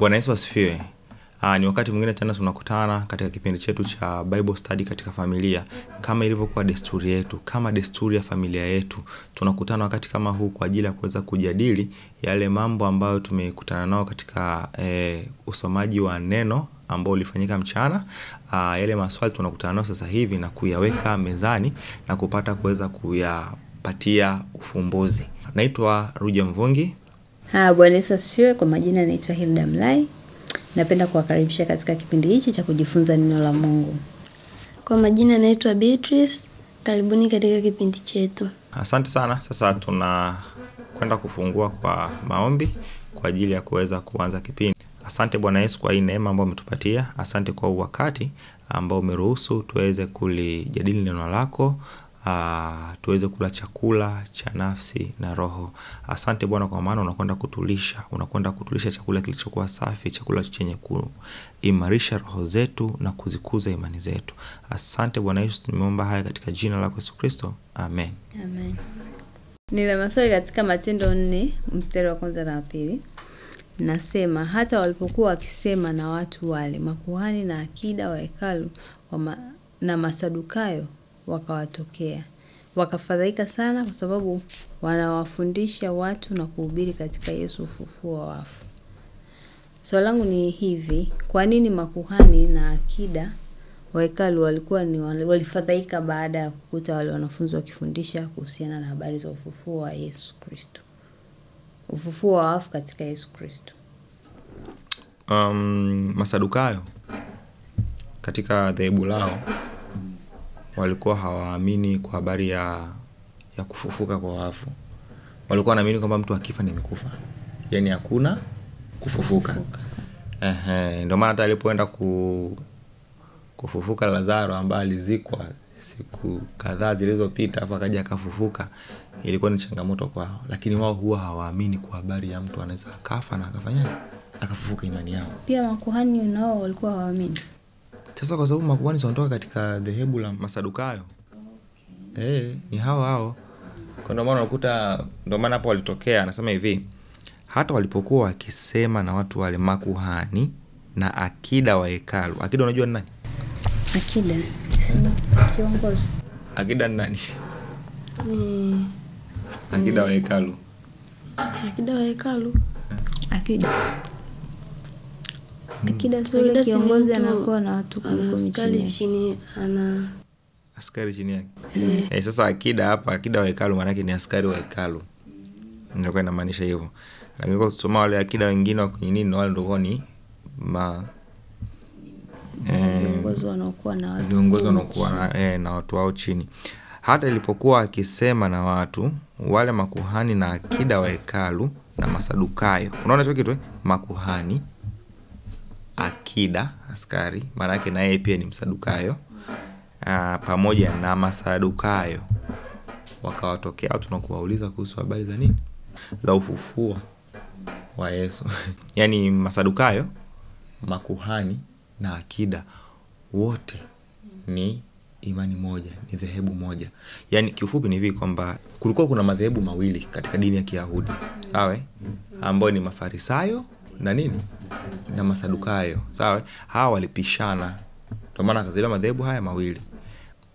Bwana Yesu asifiwe. Ni wakati mwingine tena tunakutana katika kipindi chetu cha Bible Study katika familia. Kama ilivyokuwa desturi yetu, kama desturi ya familia yetu, tunakutana wakati kama huu kwa ajili ya kuweza kujadili yale mambo ambayo tumekutana nao katika usomaji wa neno ambao ulifanyika mchana. Yale maswali tunakutana nao sasa hivi na kuyaweka mezani na kupata kuweza kuyapatia ufumbuzi. Naitwa Ruja Mvungi. Bwana Yesu asifiwe. Kwa majina naitwa Hilda Mlai. Napenda kuwakaribisha katika kipindi hichi cha kujifunza neno la Mungu. Kwa majina naitwa Beatrice. Karibuni katika kipindi chetu. Asante sana. Sasa tunakwenda kufungua kwa maombi kwa ajili ya kuweza kuanza kipindi. Asante Bwana Yesu kwa hii neema ambayo umetupatia. Asante kwa wakati ambao umeruhusu tuweze kulijadili neno lako. Tuweze kula chakula cha nafsi na roho. Asante Bwana kwa maana unakwenda kutulisha chakula kilichokuwa safi, chakula chenye kuimarisha roho zetu na kuzikuza imani zetu. Asante Bwana Yesu, tumeomba haya katika jina lako Yesu Kristo. Amen. Amen. Nina maswali katika Matendo 4 mstari wa 1 na 2. Nasema hata walipokuwa wakisema na watu wale, makuhani na akida wa hekalu na Masadukayo wakawatokea. Wakafadhaika sana kwa sababu wanawafundisha watu na kuhubiri katika Yesu ufufuo wa wafu. Swali langu ni hivi, kwa nini makuhani na akida wa hekalu walifadhaika baada ya kukuta wale wanafunzi wakifundisha kuhusiana na habari za ufufuo wa Yesu Kristo? Ufufuo wa wafu katika Yesu Kristo. Masadukayo katika dhehebu lao walikuwa hawaamini kwa habari ya kufufuka kwa wafu. Walikuwa wanaamini kwamba mtu akifa ni amekufa. Yaani hakuna kufufuka. Ndio maana hata alipoenda kufufuka Lazaro ambaye alizikwa siku kadhaa zilizopita afa akaja akafufuka, ilikuwa ni changamoto kwao. Lakini wao huwa hawaamini kwa habari ya mtu anaweza akafa na akafanyaje? Akafufuka, imani yao. Pia makuhani nao walikuwa hawaamini. Sasa kwa sababu makuhani wanatoka katika dhehebu la Masadukayo. Ni hao. Kwa ndio maana unakuta, ndio maana hapo walitokea, anasema hivi, hata walipokuwa wakisema na watu wale, makuhani na akida wa hekalu. Akida unajua ni nani? Akida kiongozi. Akida ni nani? Akida wa hekalu. Akida wa hekalu. Akida sio kiongozi, anakuwa na watu chini, askari chini yake. Sasa akida hapa, akida wa hekalu maana yake ni askari wa hekalu. Ndio inamaanisha hivyo. Lakini kwa kusoma wale akida wengine wa kwenye nini, wale ndio ni viongozi wanaokuwa na watu. Viongozi wanaokuwa na watu wao chini. Hata ilipokuwa akisema na watu wale, makuhani na akida wa hekalu na Masadukayo. Unaona hicho kitu makuhani, akida, askari, maana yake na yeye pia ni Msadukayo. Pamoja na Masadukayo wakawatokea watu na kuwauliza kuhusu habari za nini? Za ufufuo wa Yesu. Yaani Masadukayo, makuhani na akida wote ni imani moja, ni dhehebu moja. Yaani kiufupi ni hivi kwamba kulikuwa kuna madhehebu mawili katika dini ya Kiyahudi. Sawa? Ambao ni Mafarisayo na nini? Na Masadukayo. Sawa? Hawa walipishana. Ndio maana kazaliwa madhehebu haya mawili.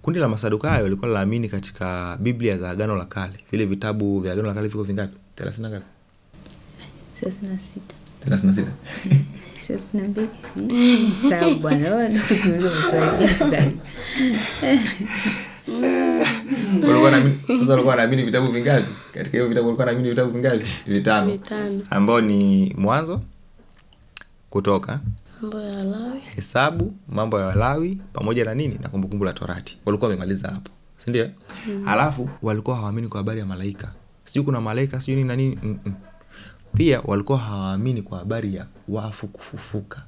Kundi la Masadukayo walikuwa laamini katika Biblia za Agano la Kale. Vile vitabu vya Agano la Kale viko vingapi? 30 ngapi? 36. 32. Sawa bwana, wewe tuulize maswali zaidi. Sasa walikuwa wanaamini vitabu vingapi? Katika hivyo vitabu walikuwa wanaamini vitabu vingapi? 5. Ambao ni Mwanzo, Kutoka, Mambo ya Lawi, Hesabu, Mambo ya Lawi pamoja na nini? Na Kumbukumbu la Torati. Walikuwa wamemaliza hapo. Si ndio? Alafu walikuwa hawaamini kwa habari ya malaika. Sijui kuna malaika, sijui nini na nini. Pia walikuwa hawaamini kwa habari ya wafu kufufuka.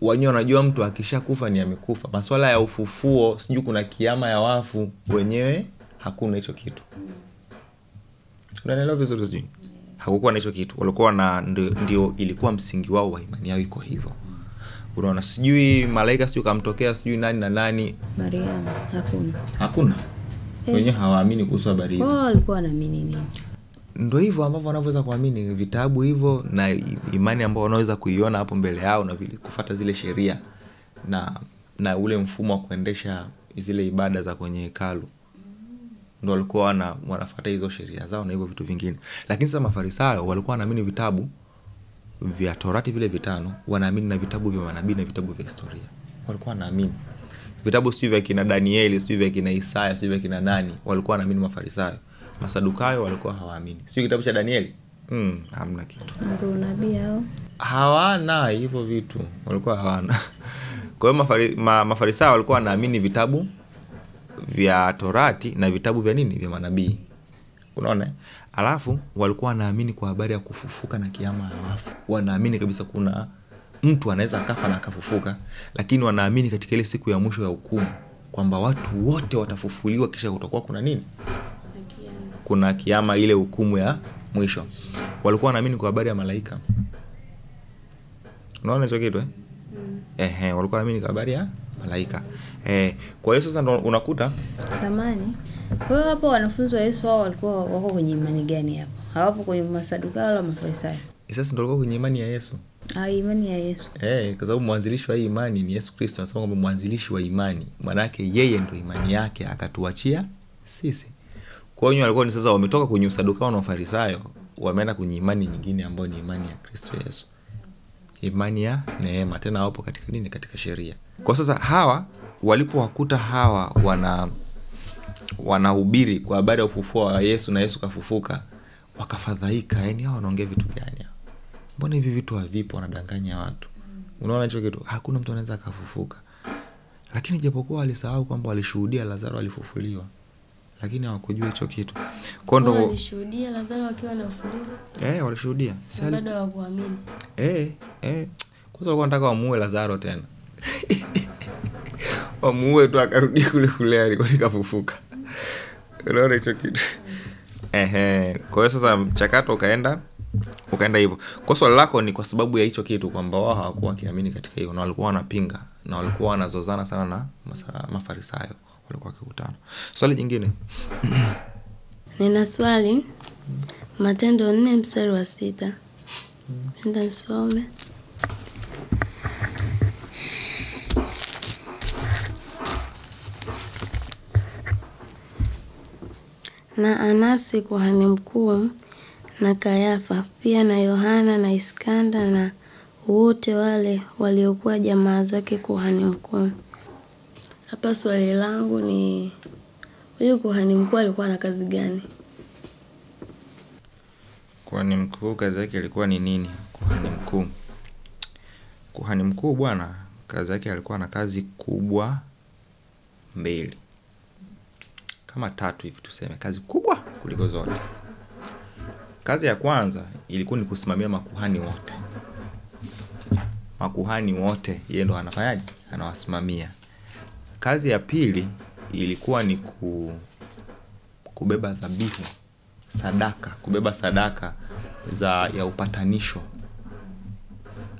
Wenyewe wanajua mtu akishakufa ni amekufa. Masuala ya ufufuo, sijui kuna kiama ya wafu, wenyewe hakuna hicho kitu. Unaelewa vizuri sijui? Hakukuwa na hicho kitu. Walikuwa na ndio ilikuwa msingi wao wa imani yao iko hivyo. Unaona, sijui malaika sijui kamtokea sijui nani na nani. Mariamu hakuna. Wenyewe hawaamini kuhusu habari hizo. Walikuwa wanaamini nini? ndio hivyo ambavyo wanaweza kuamini vitabu hivyo na imani ambayo wanaweza kuiona hapo mbele yao na vile kufuata zile sheria na ule mfumo wa kuendesha zile ibada za kwenye hekalu. Ndio walikuwa wanafuata hizo sheria zao na hivyo vitu vingine. Lakini sasa Mafarisayo walikuwa wanaamini vitabu vya Torati vile 5, wanaamini na vitabu vya manabii na vitabu vya historia. Walikuwa wanaamini vitabu sio vya kina Danieli, sio vya kina Isaya, sio vya kina nani. Walikuwa wanaamini Mafarisayo. Masadukayo walikuwa hawaamini. Sio kitabu cha Danieli? Hamna kitu. Ndio nabii hao. Hawana hivyo vitu. Walikuwa hawana. Kwa hiyo Mafarisayo walikuwa wanaamini vitabu vya Torati na vitabu vya nini? Vya manabii. Unaona? Alafu walikuwa wanaamini kwa habari ya kufufuka na kiyama ya wafu. Wanaamini kabisa kuna mtu anaweza akafa na akafufuka, lakini wanaamini katika ile siku ya mwisho ya hukumu kwamba watu wote watafufuliwa kisha kutakuwa kuna nini? Kuna kiyama, ile hukumu ya mwisho. Walikuwa wanaamini kwa habari ya malaika. Unaona hicho kitu walikuwa wanaamini kwa habari ya malaika. Kwa hiyo sasa ndo unakuta samani. Kwa hiyo hapo wanafunzi wa Yesu wao walikuwa wako kwenye imani gani hapo? Hawapo kwenye Masadukayo wala Mafarisayo. Sasa ndio walikuwa kwenye imani ya Yesu. Imani ya Yesu. Kwa sababu mwanzilishi wa hii imani ni Yesu Kristo. Anasema kwamba mwanzilishi wa imani, maana yake yeye ndio imani yake akatuachia sisi. Kwa hiyo walikuwa ni sasa wametoka kwenye Usadukayo na Ufarisayo, wameenda kwenye imani nyingine ambayo ni imani ya Kristo Yesu. Imani ya neema, tena hapo katika nini? Katika sheria. Kwa sasa hawa walipowakuta hawa wanahubiri kwa habari ya ufufuo wa Yesu na Yesu kafufuka, wakafadhaika. Yaani hao wanaongea vitu gani? Mbona hivi vitu havipo, wanadanganya watu? Unaona hicho kitu? Hakuna mtu anaweza akafufuka. Lakini japokuwa walisahau kwamba walishuhudia Lazaro alifufuliwa, lakini hawakujua hicho kitu. Kwa ndo walishuhudia Lazaro akiwa anafufuliwa. Walishuhudia. Bado hawakuamini. Kwanza walikuwa wanataka wamuue Lazaro tena. Wamuue tu akarudi kule alikuwa kafufuka. Unaona hicho kitu? Kwa hiyo sasa mchakato ukaenda hivyo. Kwa swali lako ni kwa sababu ya hicho kitu kwamba wao hawakuwa wakiamini katika hiyo na walikuwa wanapinga na walikuwa wanazozana sana na Mafarisayo walikuwa wakikutana. Swali jingine. Nina swali. Matendo 4 mstari wa 6. Nenda nisome. Na Anasi kuhani mkuu na Kayafa pia na Yohana na Iskanda na wote wale waliokuwa jamaa zake kuhani mkuu. Hapa swali langu ni huyu kuhani mkuu alikuwa na kazi gani? Kuhani mkuu kazi yake ilikuwa ni nini? Kuhani mkuu bwana, kazi yake alikuwa na kazi kubwa 2. Kama 3 hivi tuseme, kazi kubwa kuliko zote. Kazi ya kwanza ilikuwa ni kusimamia makuhani wote. Makuhani wote yeye ndo anafanyaje? Anawasimamia. Kazi ya pili ilikuwa ni kubeba dhabihu, sadaka, kubeba sadaka ya upatanisho.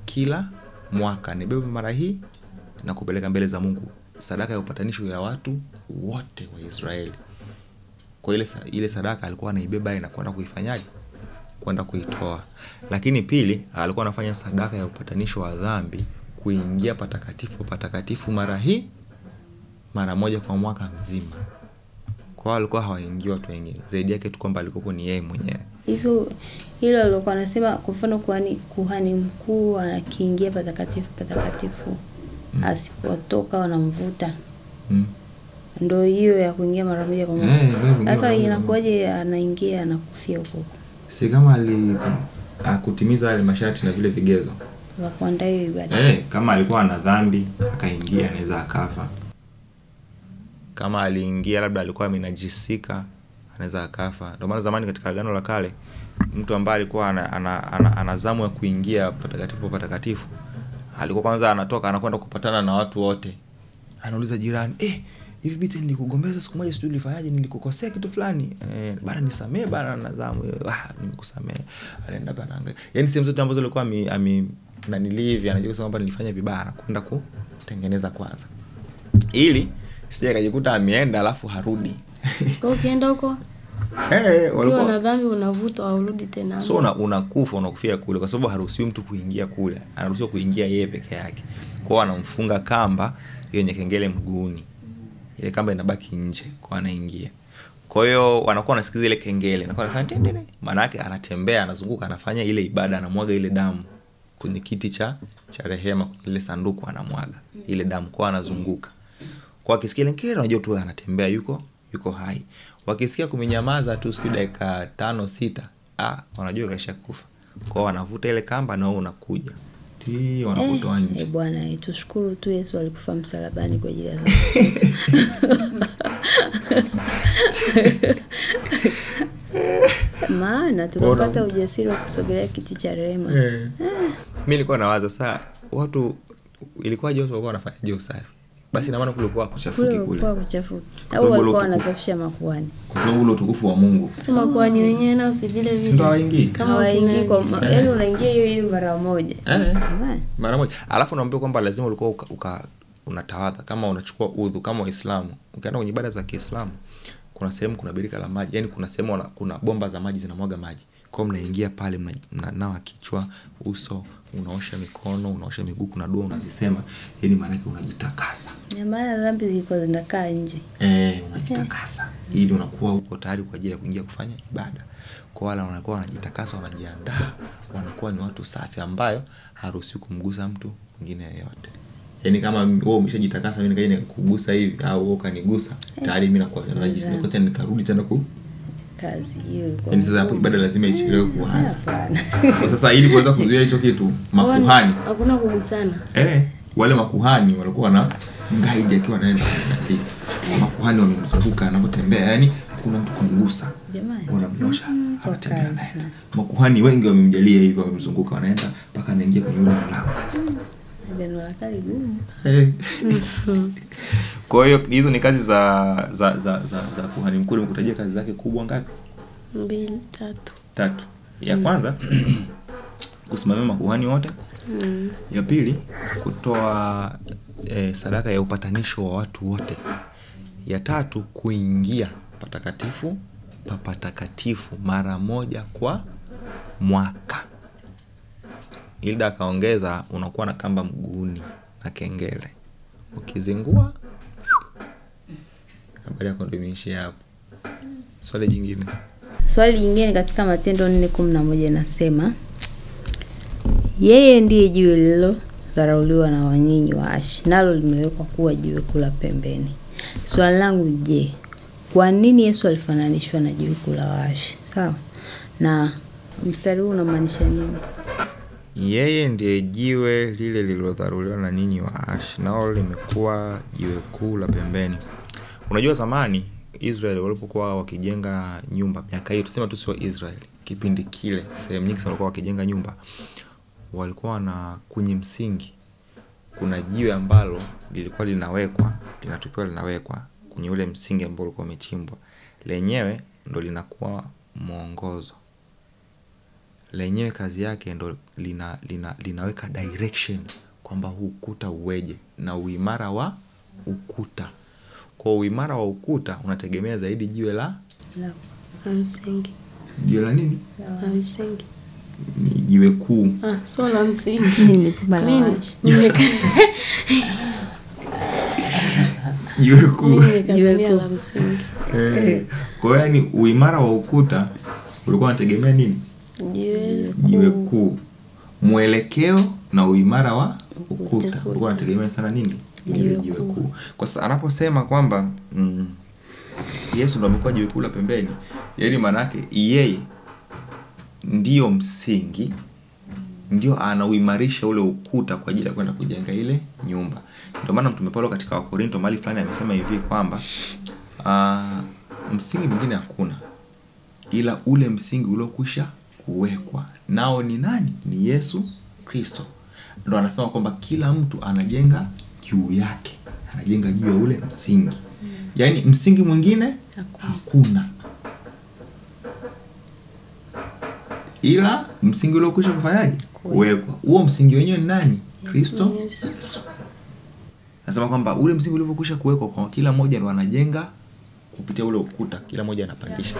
Kila mwaka nibebe mara hii na kupeleka mbele za Mungu sadaka ya upatanisho ya watu wote wa Israeli. Kwa ile sadaka alikuwa anaibeba na kwenda kuifanyaje? Kwenda kuitoa. Lakini pili alikuwa anafanya sadaka ya upatanisho wa dhambi, kuingia patakatifu mara moja kwa mwaka mzima. Kwa alikuwa hawaingii watu wengine. Zaidi yake tu kwamba alikuwa ni yeye mwenyewe. Hivyo hilo alikuwa anasema kwa mfano kuhani mkuu anakiingia patakatifu asipotoka wanamvuta. Ndio hiyo ya kuingia mara moja kwa mwaka. Sasa inakuwaje anaingia na kufia huko? Si kama akutimiza yale masharti na vile vigezo wa kuandaa hiyo ibada. Kama alikuwa na dhambi akaingia anaweza akafa. Kama aliingia labda alikuwa amenajisika anaweza akafa. Ndio maana zamani katika Agano la Kale mtu ambaye alikuwa ana zamu ya kuingia patakatifu alikuwa kwanza anatoka anakwenda kupatana na watu wote. Anauliza jirani, hivi biti nilikugombeza siku moja sijui ulifanyaje, nilikukosea kitu fulani. Bana nisamee bana na zamu. Nimekusamea. Alienda bana anga. Yaani sehemu zote ambazo alikuwa na nilivi anajua kwamba nilifanya vibaya na kwenda kutengeneza kwanza. Ili sije akajikuta ameenda alafu harudi. Kwa ukienda huko Ukiwa na dhambi unavutwa urudi tena. So unakufa, unakufia kule kwa sababu haruhusiwi mtu kuingia kule. Anaruhusiwa kuingia yeye peke yake. Kwa hiyo anamfunga kamba yenye kengele mguuni. Ile kamba inabaki nje kwa anaingia. Kwa hiyo wanakuwa wanasikiza ile kengele. Anakuwa anafanya tendele. Maana yake anatembea, anazunguka, anafanya ile ibada, anamwaga ile damu kwenye kiti cha rehema, ile sanduku anamwaga ile damu kwa anazunguka. Kwa akisikia ile kengele unajua tu anatembea, yuko hai. Wakisikia kumenyamaza tu siku dakika 5-6, wanajua kashakufa. Kwa wanavuta ile kamba na wao unakuja. Wanakutoa nje. Bwana, tushukuru tu Yesu alikufa msalabani kwa ajili ya dhambi. Maana tunapata ujasiri wa kusogelea kiti cha rehema. Mimi nilikuwa nawaza saa watu ilikuwa je walikuwa wanafanya usafi. Basi na maana kulikuwa kuchafuki kule. Kulikuwa kuchafuki. Au walikuwa wanasafisha makuhani. Kwa sababu ule utukufu wa Mungu. Sema makuhani wenyewe nao si vile vile. Ndio waingii. Kama waingii kwa yaani unaingia hiyo mara moja. Mara moja. Alafu naambia kwamba lazima ulikuwa unatawadha kama unachukua udhu kama Waislamu. Ukienda kwenye ibada za Kiislamu kuna sehemu kuna birika la maji, yani kuna sehemu kuna bomba za maji zinamwaga maji. Kwa hiyo mnaingia pale mnanawa kichwa, uso, unaosha mikono, unaosha miguu, kuna dua unazisema, yani maana yake unajitakasa. Maana dhambi zilikuwa zinakaa nje. Unajitakasa. Ili unakuwa uko tayari kwa ajili ya kuingia kufanya ibada. Kwa wale wanakuwa wanajitakasa, wanajiandaa, wanakuwa ni watu safi ambayo haruhusiwi kumgusa mtu mwingine yeyote. Yaani kama wewe umeshajitakasa mimi nikaje nikugusa hivi au wewe kanigusa, tayari mimi nakuwa najisi nikote nikarudi tena kazi hiyo. Yaani sasa hapo ibada lazima ishiriwe kuanza. Kwa sasa ili kuweza kuzuia hicho kitu, makuhani hakuna kugusana. Wale makuhani walikuwa na guide akiwa anaenda ndani. Makuhani wamemzunguka anapotembea, yani kuna mtu kumgusa. Jamani. Wanamnyosha, anatembea naye. Makuhani wengi wamemjalia hivyo, wamemzunguka wanaenda mpaka anaingia kwenye ule mlango. Ndio wakati gumu. Kwa hiyo hizo ni kazi za kuhani mkuu. Nimekutajia kazi zake kubwa ngapi? 2, 3. Ya kwanza kusimamia makuhani wote. Ya pili kutoa sadaka ya upatanisho wa watu wote. Ya tatu kuingia patakatifu mara moja kwa mwaka. Hilda akaongeza unakuwa na kamba mguuni na kengele. Ukizingua habari yako ndio imeishia hapo. Swali jingine katika Matendo 4:11 nasema yeye ndiye jiwe lililodharauliwa na wanyinyi waashi, nalo limewekwa kuwa jiwe kula pembeni. Swali langu, je, kwa nini Yesu alifananishwa na jiwe kula waashi? Sawa? Na mstari huu unamaanisha nini? Yeye ndiye jiwe lile lililodharauliwa na ninyi waashi, nalo limekuwa jiwe kuu la pembeni. Unajua zamani Israeli walipokuwa wakijenga nyumba, miaka hiyo tuseme tu sio Israeli, kipindi kile sehemu nyingi walikuwa wakijenga nyumba, walikuwa na kwenye msingi kuna jiwe ambalo lilikuwa linawekwa kwenye ule msingi ambao ulikuwa umechimbwa. Lenyewe ndo linakuwa mwongozo. Lenyewe kazi yake ndo linaweka direction kwamba huu ukuta uweje na uimara wa ukuta. Kwa uimara wa ukuta unategemea zaidi jiwe la msingi. Jiwe la nini? La msingi. Ni jiwe kuu. So la msingi. Nimesema la jiwe kuu. Jiwe la msingi. Kwa hiyo yani uimara wa ukuta ulikuwa unategemea nini? Jiwe kuu. Mwelekeo na uimara wa ukuta ulikuwa unategemea sana nini? Jiwe kuu. Kwa sababu anaposema kwamba Yesu ndo amekuwa jiwe kuu la pembeni, yaani maana yake yeye ndio msingi, ndio anauimarisha ule ukuta kwa ajili ya kwenda kujenga ile nyumba. Ndio maana Mtume Paulo katika Wakorinto mahali fulani amesema hivi kwamba msingi mwingine hakuna ila ule msingi uliokwisha kuwekwa. Nao ni nani? Ni Yesu Kristo. Ndio anasema kwamba kila mtu anajenga juu yake. Anajenga juu ya ule msingi. Yaani msingi mwingine hakuna. Ila msingi uliokwisha kufanyaje? Kuwekwa. Huo msingi wenyewe ni nani? Kristo Yesu. Anasema kwamba ule msingi uliokwisha kuwekwa kwa kila mmoja ndo anajenga kupitia ule ukuta, kila mmoja anapandisha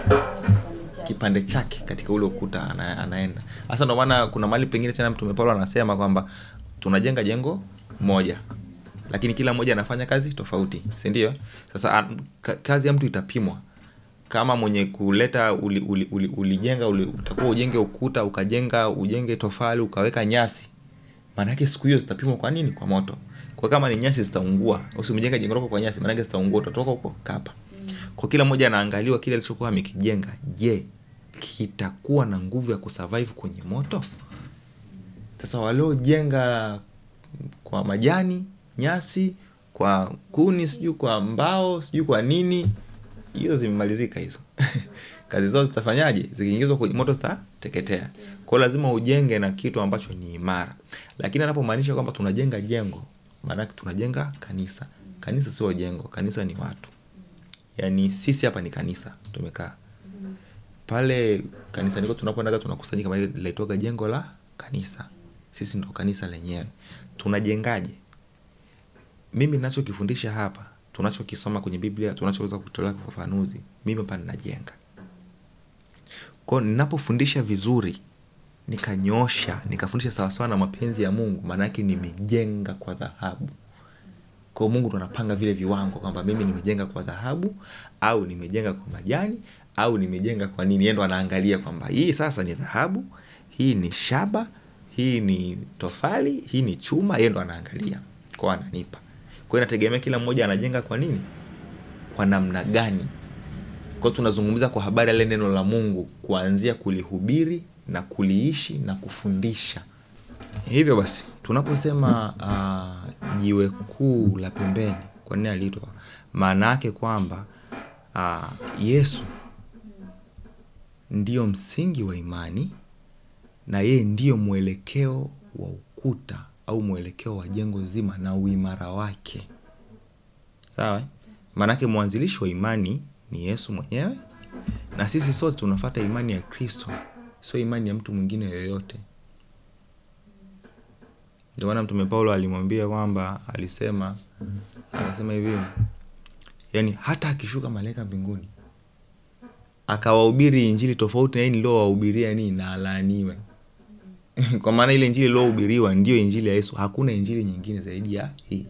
kipande chake katika ule ukuta, anaenda. Sasa ndio maana kuna mahali pengine tena Mtume Paulo anasema kwamba tunajenga jengo moja, lakini kila mmoja anafanya kazi tofauti, si ndio? Sasa kazi ya mtu itapimwa. Kama mwenye kuleta ulijenga utakuwa ujenge ukuta, ujenge tofali, ukaweka nyasi, maana yake siku hiyo zitapimwa kwa nini? Kwa moto. Kwa kama ni nyasi zitaungua, usimjenga jengo lako kwa nyasi, maana yake zitaungua, utatoka huko kapa. Kwa kila mmoja anaangaliwa kile alichokuwa amekijenga, je, kitakuwa na nguvu ya kusurvive kwenye moto? Sasa waliojenga kwa majani, nyasi, kwa kuni, sijui kwa mbao, sijui kwa nini, hiyo zimemalizika hizo. Kazi zao zitafanyaje? Zikiingizwa kwenye moto zitateketea. Kwa lazima ujenge na kitu ambacho ni imara. Lakini anapomaanisha kwamba tunajenga jengo, maana yake tunajenga kanisa. Kanisa sio jengo, kanisa ni watu. Yaani sisi hapa ni kanisa, tumekaa. Pale kanisa niko tunapoenda tunakusanyika, maana linaitwa jengo la kanisa. Sisi ndo kanisa lenyewe. Tunajengaje? Mimi ninachokifundisha hapa, tunachokisoma kwenye Biblia, tunachoweza kutolea ufafanuzi, mimi hapa ninajenga. Kwa ninapofundisha vizuri, nikanyosha, nikafundisha sawa sawa na mapenzi ya Mungu, maana yake nimejenga kwa dhahabu. Kwa Mungu ndo anapanga vile viwango kwamba mimi nimejenga kwa dhahabu, au nimejenga kwa majani, au nimejenga kwa nini. Yeye ndo anaangalia kwamba hii sasa ni dhahabu, hii ni shaba, hii ni tofali, hii ni chuma. Yeye ndo anaangalia, kwa ananipa. Kwa inategemea kila mmoja anajenga kwa nini, kwa namna gani. Kwa tunazungumza kwa habari ya neno la Mungu, kuanzia kulihubiri na kuliishi na kufundisha. Hivyo basi tunaposema jiwe kuu la pembeni, kwa nini aliitwa? Maana yake kwamba Yesu ndio msingi wa imani, na yeye ndio mwelekeo wa ukuta au mwelekeo wa jengo zima na uimara wake. Sawa? Maana yake mwanzilishi wa imani ni Yesu mwenyewe, na sisi sote tunafuata imani ya Kristo, sio imani ya mtu mwingine yoyote. Ndio maana Mtume Paulo alimwambia kwamba akasema hivi, yani hata akishuka malaika mbinguni akawahubiri injili tofauti na hii niliowahubiria na alaaniwe. Kwa maana ile injili iliyohubiriwa ndio injili ya Yesu. Hakuna injili nyingine zaidi ya hii.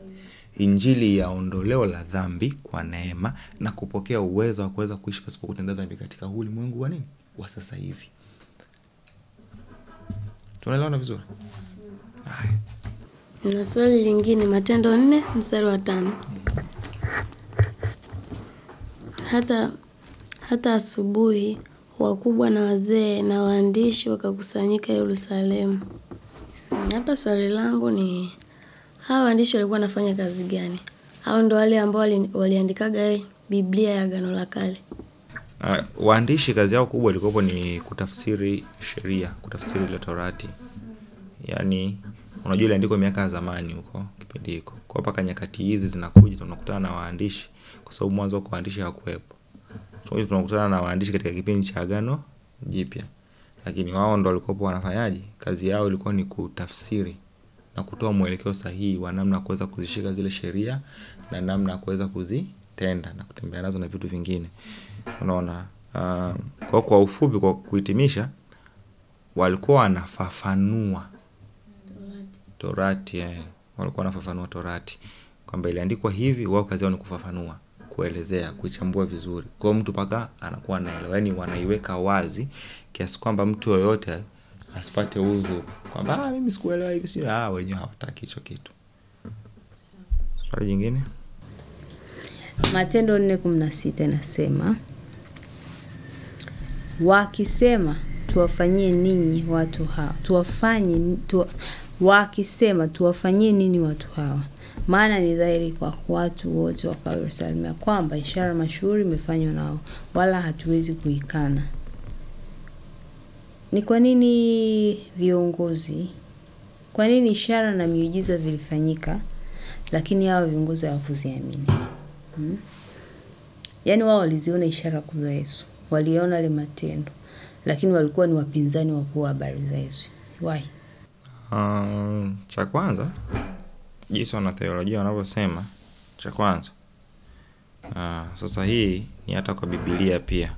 Injili ya ondoleo la dhambi kwa neema na kupokea uwezo wa kuweza kuishi pasipo kutenda dhambi katika ulimwengu wa sasa hivi. Tunaelewana vizuri? Na swali lingine, Matendo 4:5. Hata asubuhi wakubwa na wazee na waandishi wakakusanyika Yerusalemu. Hapa swali langu ni, hawa waandishi walikuwa wanafanya kazi gani? Hao ndo wale ambao waliandikaga Biblia ya Agano la Kale? Waandishi kazi yao kubwa ilikuwa ni kutafsiri sheria, kutafsiri ile Torati. Yaani unajua ile andiko miaka ya zamani huko kipindi hiko. Kwa mpaka nyakati hizi zinakuja tunakutana na waandishi, kwa sababu mwanzo kwa waandishi hawakuwepo. Tunakutana na waandishi katika kipindi cha Agano Jipya. Lakini wao ndo walikuwa wanafanyaje? Kazi yao ilikuwa ni kutafsiri na kutoa mwelekeo sahihi wa namna kuweza kuzishika zile sheria na namna kuweza kuzitenda na kutembea nazo na vitu vingine. Unaona, kwa ufupi, kwa kuhitimisha, walikuwa wanafafanua Torati. Walikuwa wanafafanua Torati kwamba iliandikwa hivi, wao kazi yao ni kufafanua, kuelezea, kuichambua vizuri. Kwa mtu paka anakuwa anaelewa, yani wanaiweka wazi kiasi kwamba mtu yoyote asipate udhuru kwamba mimi sikuelewa hivi, sio wenyewe hawataki hicho kitu. Swali jingine, Matendo 4:16 inasema, wakisema tuwafanyie ninyi watu hawa, wakisema tuwafanyie nini watu hawa, maana ni dhahiri kwa watu wote wa Yerusalemu kwamba ishara mashuhuri imefanywa nao, wala hatuwezi kuikana. Ni kwa nini viongozi, kwa nini ishara na miujiza vilifanyika lakini hao viongozi hawakuziamini? Yaani wao waliziona ishara za Yesu, waliona ile matendo, lakini walikuwa ni wapinzani wakuu wa habari za Yesu. Why? Cha kwanza, jinsi wana theolojia wanavyosema, cha kwanza Sasa hii ni hata kwa Biblia pia.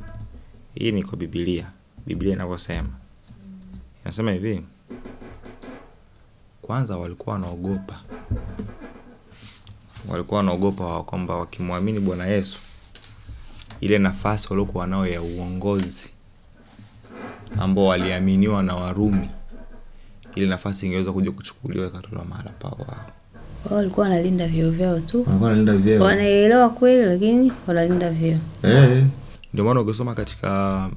Hii ni kwa Biblia. Biblia inavyosema. Inasema hivi. Kwanza walikuwa wanaogopa kwamba wakimwamini Bwana Yesu, ile nafasi waliokuwa nao ya uongozi ambao waliaminiwa na Warumi, ile nafasi ingeweza kuja kuchukuliwa ikatolewa mahala pao wao. Walikuwa wanalinda vyeo vyao tu. Walikuwa wanalinda vyeo. Wanaelewa kweli lakini wanalinda vyeo. Ndio maana ukisoma katika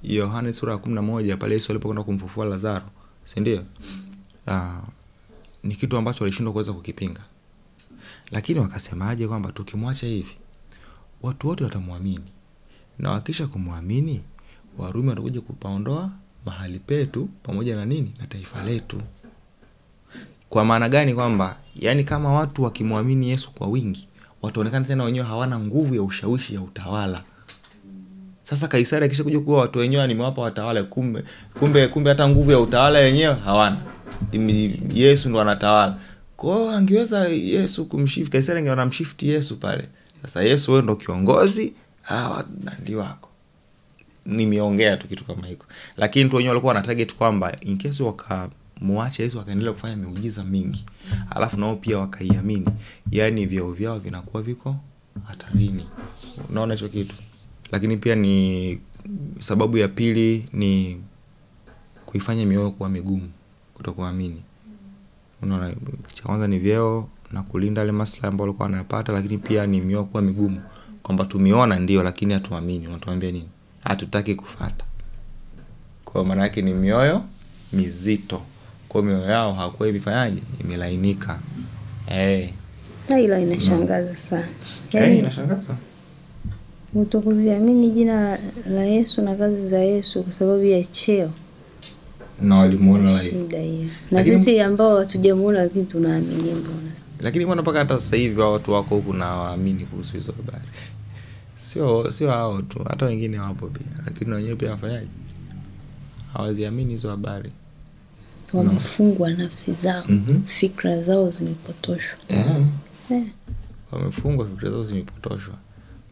Yohana sura ya 11 pale Yesu alipokwenda kumfufua Lazaro, si ndio? Ni kitu ambacho walishindwa kuweza kukipinga. Lakini wakasemaje kwamba tukimwacha hivi watu wote watamwamini. Na wakisha kumwamini, Warumi watakuja kupaondoa mahali petu pamoja na nini? Na taifa letu. Kwa maana gani? Kwamba yani kama watu wakimwamini Yesu kwa wingi, wataonekana tena wenyewe hawana nguvu ya ushawishi ya utawala. Sasa Kaisari akisha kuja kuwa watu wenyewe nimewapa watawala, kumbe hata nguvu ya utawala wenyewe hawana. Yesu ndo anatawala. Kwa hiyo angeweza Yesu kumshift Kaisari, angeona mshift Yesu pale. Sasa Yesu wewe ndo kiongozi, hawa ndio wako. Nimeongea tu kitu kama hiko. Lakini tu wenyewe walikuwa wana target kwamba in case wakamwacha Yesu akaendelea kufanya miujiza mingi, alafu nao pia wakaiamini, yani vyao vinakuwa viko hatarini. Unaona hicho kitu? Lakini pia ni sababu ya pili ni kuifanya mioyo kuwa migumu kutokuamini. Unaona, cha kwanza ni vyeo na kulinda ile maslahi ambayo walikuwa wanayapata, lakini pia ni mioyo kuwa migumu kwamba tumeona ndio lakini hatuamini. Unatuambia nini? Hatutaki kufuata. Kwa maana yake ni mioyo mizito. Kwa mioyo yao hakuwa imefanyaje? Imelainika. Ila inashangaza sana. Inashangaza. Kutokuziamini jina la Yesu na kazi za Yesu kwa sababu ya cheo. Na walimuona live. Na sisi ambao hatujamuona lakini tunaamini mbona. Lakini mbona mpaka hata sasa hivi watu wako huku na waamini kuhusu hizo habari. Sio hao tu, hata wengine wapo pia. Lakini wenyewe pia wafanyaje? Hawaziamini hizo habari. Wamefungwa nafsi zao. Fikra zao zimepotoshwa. Wamefungwa, fikra zao zimepotoshwa.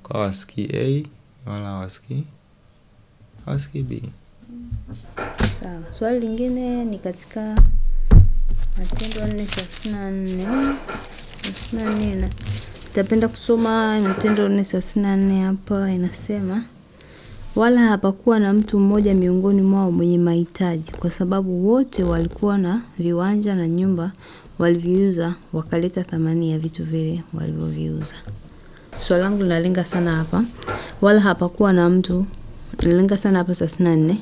Kwa wasikii A wala wasikii B. Sawa. Swali lingine ni katika Matendo 4:34. Nitapenda kusoma Matendo 4:34 hapa. Inasema, wala hapakuwa na mtu mmoja miongoni mwao mwenye mahitaji, kwa sababu wote walikuwa na viwanja na nyumba waliviuza, wakaleta thamani ya vitu vile walivyoviuza. Swali langu linalenga sana hapa. Wala hapakuwa na mtu, linalenga sana hapa 34.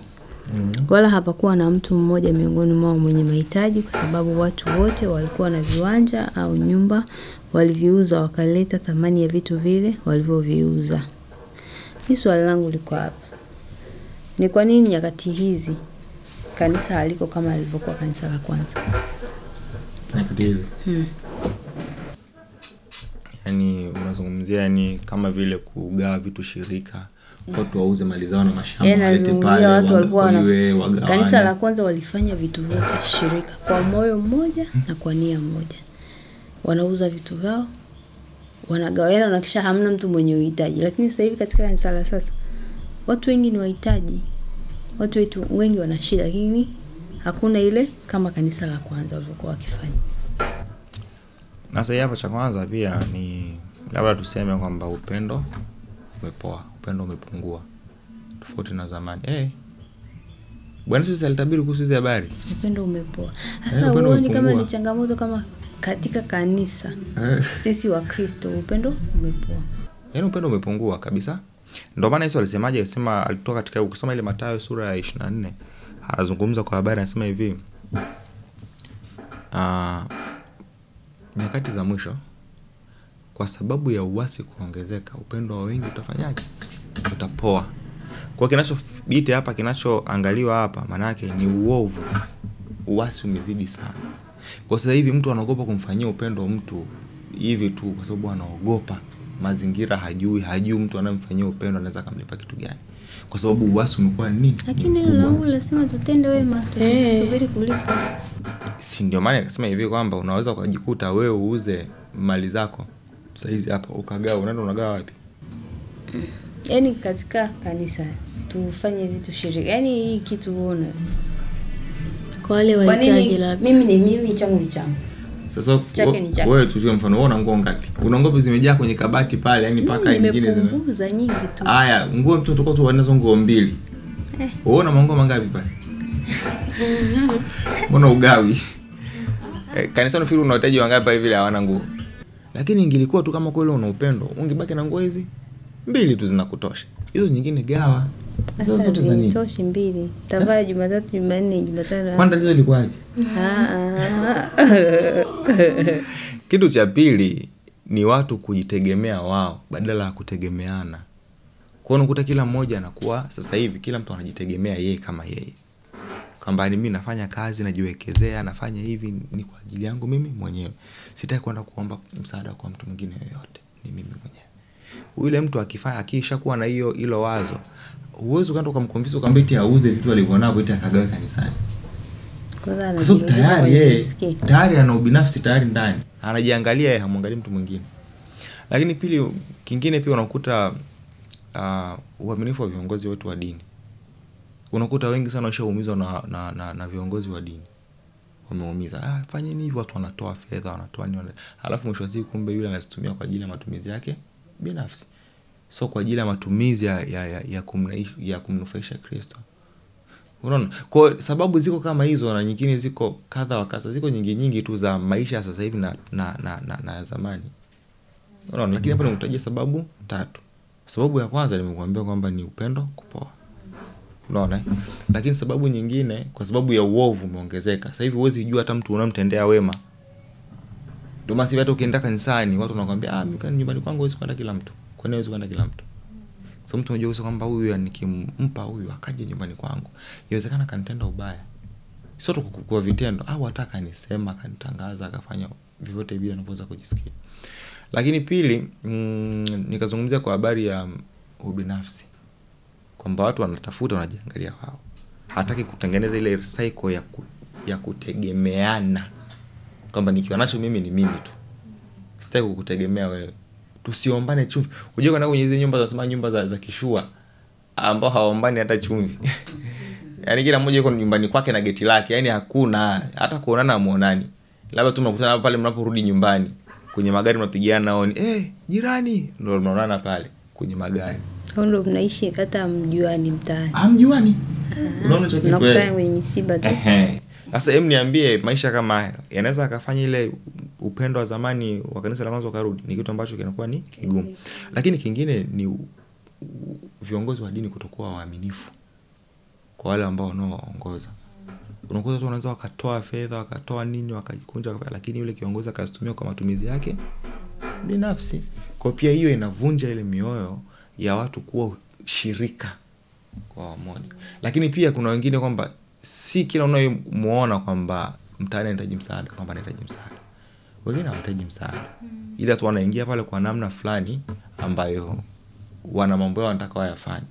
Wala hapakuwa na mtu mmoja miongoni mwao mwenye mahitaji, kwa sababu watu wote walikuwa na viwanja au nyumba waliviuza, wakaleta thamani ya vitu vile walivyoviuza. Hii swali langu liko hapa. Ni kwa nini nyakati hizi kanisa haliko kama lilivyokuwa kanisa la kwanza? Nyakati hizi. Yani unazungumzia yani kama vile kugawa vitu shirika, watu wauze mali zao na mashamba walete pale, watu walikuwa wagawane. Kanisa la kwanza walifanya vitu vyote shirika kwa moyo mmoja na kwa nia moja. Wanauza vitu vyao, wanagawana na kisha hamna mtu mwenye uhitaji. Lakini sasa hivi katika kanisa la sasa watu wengi ni wahitaji. Watu wengi wana shida, lakini hakuna ile kama kanisa la kwanza walivyokuwa wakifanya. Na sasa hapa cha kwanza pia ni labda tuseme kwamba upendo umepoa, upendo umepungua tofauti na zamani. Bwana Yesu alitabiri kuhusu hizo habari. Upendo umepoa. Sasa uone kama ni changamoto kama katika kanisa. Sisi wa Kristo upendo umepoa. Yaani upendo umepungua kabisa. Ndio maana Yesu alisemaje? Alisema alitoka katika ukisoma ile Mathayo sura ya 24. Anazungumza kwa habari, anasema hivi. Nyakati za mwisho, kwa sababu ya uasi kuongezeka, upendo wa wengi utafanyaje? Utapoa. Kwa kinachobiti hapa, kinachoangaliwa hapa maana yake ni uovu. Uasi umezidi sana. Kwa sasa hivi mtu anaogopa kumfanyia upendo mtu hivi tu kwa sababu anaogopa mazingira, hajui mtu anamfanyia upendo anaweza kumlipa kitu gani. Kwa sababu uasi umekuwa nini? Lakini Mungu lazima tutende wema, tusisubiri kulipa. Si ndio maana akasema hivi kwamba unaweza ukajikuta wewe uuze mali zako sasa hizi hapa ukagawa, unaenda unagawa wapi? Yaani katika kanisa tufanye vitu shirika. Yaani hii kitu uone. Kwa wale wahitaji labda. Mimi ni mimi, changu ni changu. Sasa wewe tuchukue mfano, unaona nguo ngapi? Una nguo zimejaa kwenye kabati pale, yani paka nyingine zimepunguza nyingi tu. Haya, nguo mtu tukao tu wanazo nguo 2. Unaona manguo mangapi pale? Mbona ugawi? Kanisa unafikiri unahitaji wangapi pale vile hawana nguo? Lakini ingilikuwa tu kama kweli una upendo, ungebaki na nguo hizi 2 tu zinakutosha. Hizo nyingine gawa. Hizo zote za nini? Toshi 2. Tavaa Jumatatu, Jumanne, Jumatano. Kwani tatizo lilikuwaje? Kitu cha pili ni watu kujitegemea wao badala ya kutegemeana. Kwa hiyo unakuta kila mmoja anakuwa sasa hivi kila mtu anajitegemea yeye kama yeye. Kwamba mimi nafanya kazi, najiwekezea, nafanya hivi ni kwa ajili yangu mimi mwenyewe. Sitaki kwenda kuomba msaada kwa mtu mwingine yoyote. Ni mimi mwenyewe. Yule mtu akisha kuwa na hilo wazo, uwezo kwenda kumconvince kwamba auze vitu alivyonavyo eti akagawe kanisani. Kwa sababu tayari ana ubinafsi tayari ndani. Anajiangalia yeye, hamwangalii mtu mwingine. Lakini pili kingine pia unakuta uaminifu wa viongozi wetu wa dini. Unakuta wengi sana washaumizwa na viongozi wa dini. Wameumiza, fanyeni hivi, watu wanatoa fedha, wanatoa nini, alafu mwisho wa siku kumbe yule anazitumia kwa ajili ya matumizi yake binafsi. So kwa ajili ya matumizi ya kumnufaisha Kristo. Unaona? Kwa sababu ziko kama hizo na nyingine ziko kadha wa kadha, ziko nyingi tu za maisha sasa hivi na zamani. Unaona? Lakini hapa nimekutajia sababu 3. Sababu ya kwanza nimekuambia kwamba ni upendo kupoa. Unaona? Lakini sababu nyingine kwa sababu ya uovu umeongezeka. Sasa hivi huwezi jua hata mtu unamtendea wema. Ndio maana hata ukienda kanisani watu wanakuambia mimi nyumbani kwangu huwezi kwenda kila mtu. Kwa nini huwezi kwenda kila mtu? So mtu anajua kwamba huyu nikimpa huyu akaje nyumbani kwangu, inawezekana kanitenda ubaya. Sio tu kwa vitendo, au ataka nisema kanitangaza akafanya vyovyote vile anaweza kujisikia. Lakini pili, nikazungumzia kwa habari ya ubinafsi. Kwamba watu wanatafuta, wanajiangalia wao. Hataki kutengeneza ile cycle ya kutegemeana. Kwamba nikiwa nacho mimi ni mimi tu. Sitaki kukutegemea wewe. Tusiombane chumvi. Unajua kana kwenye hizo nyumba za sema nyumba za kishua ambao hawaombani hata chumvi. Yaani kila mmoja yuko nyumbani kwake na geti lake, yaani hakuna hata kuonana muonani. Labda tu mnakutana pale mnaporudi nyumbani. Kwenye magari mnapigiana naoni, jirani, ndio mnaonana pale kwenye magari. Ndio mnaishi hata mjuani mtaani. Mjuani. Unaona hicho kitu. Mnakutana kwenye misiba tu. Sasa niambie maisha kama haya yanaweza akafanya ile upendo wa zamani wa kanisa la kwanza ukarudi? Ni kitu ambacho kinakuwa ni kigumu. Lakini kingine ni viongozi wa dini kutokuwa waaminifu kwa wale ambao wanaoongoza. Unakuta tu wanaweza wakatoa fedha, wakatoa nini, wakajikunja, lakini yule kiongozi akazitumia kwa matumizi yake binafsi. Kwa pia hiyo inavunja ile mioyo ya watu kuwa shirika kwa moja. Lakini pia kuna wengine kwamba si kila unayemuona kwamba mtaani anahitaji msaada kwamba anahitaji msaada. Wengine hawahitaji msaada. Ila tu wanaingia pale kwa namna fulani ambayo wana mambo yao wanataka wayafanye.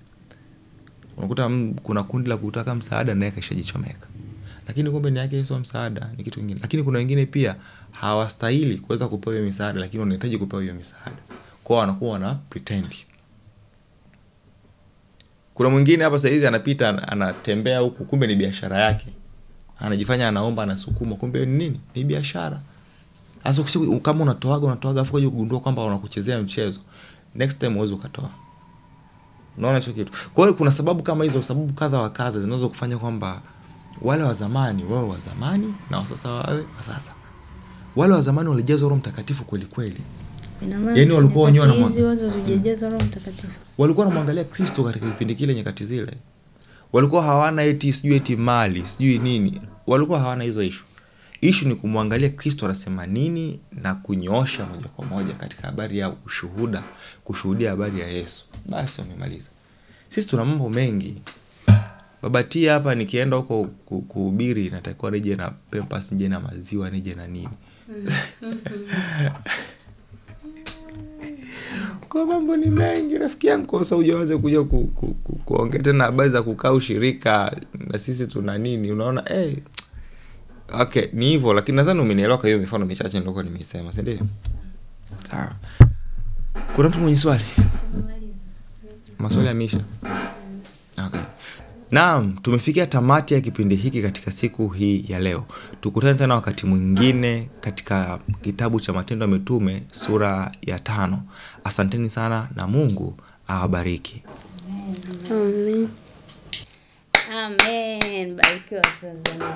Unakuta kuna kundi la kutaka msaada naye kashajichomeka. Lakini kumbe ni yake Yesu msaada ni kitu kingine. Lakini kuna wengine pia hawastahili kuweza kupewa hiyo misaada lakini wanahitaji kupewa hiyo misaada. Kwa wanakuwa wana pretend. Kuna mwingine hapa saizi anapita anatembea huku kumbe ni biashara yake. Anajifanya anaomba anasukuma kumbe ni nini? Ni biashara. Sasa kama unatoaga afu kugundua kwamba wanakuchezea mchezo. Next time uweze ukatoa. Unaona hicho kitu. Kwa hiyo kuna sababu kama hizo, sababu kadha wa kadha zinaweza kufanya kwamba wale wa zamani wao wa zamani na wa sasa wawe wa sasa. Wale wa zamani walijazwa Roho Mtakatifu kweli kweli. Yaani walikuwa wenyewe na hizo wazo zijajazwa Roho Mtakatifu. Walikuwa wanamwangalia Kristo katika kipindi kile nyakati zile. Walikuwa hawana eti mali, sijui nini. Walikuwa hawana hizo issue ni kumwangalia Kristo anasema nini na kunyoosha moja kwa moja katika habari ya ushuhuda, kushuhudia habari ya Yesu. Basi wamemaliza. Sisi tuna mambo mengi. Babati hapa nikienda huko kuhubiri natakiwa nije na Pampers, nije na maziwa, nije na nini. Kwa mambo ni mengi rafiki yangu, kwa sababu hujaanza kuja kuongea tena habari za kukaa ushirika na sisi tuna nini, unaona okay ni hivyo. Lakini nadhani umenielewa hiyo mifano michache ndio nimesema, si ndio? Sawa. Kuna mtu mwenye swali? Maswali yameisha? Okay. Naam, tumefikia tamati ya kipindi hiki katika siku hii ya leo. Tukutane tena wakati mwingine katika kitabu cha Matendo ya Mitume sura ya 5. Asanteni sana na Mungu awabariki. Amen. Amen. Barikiwa Tanzania.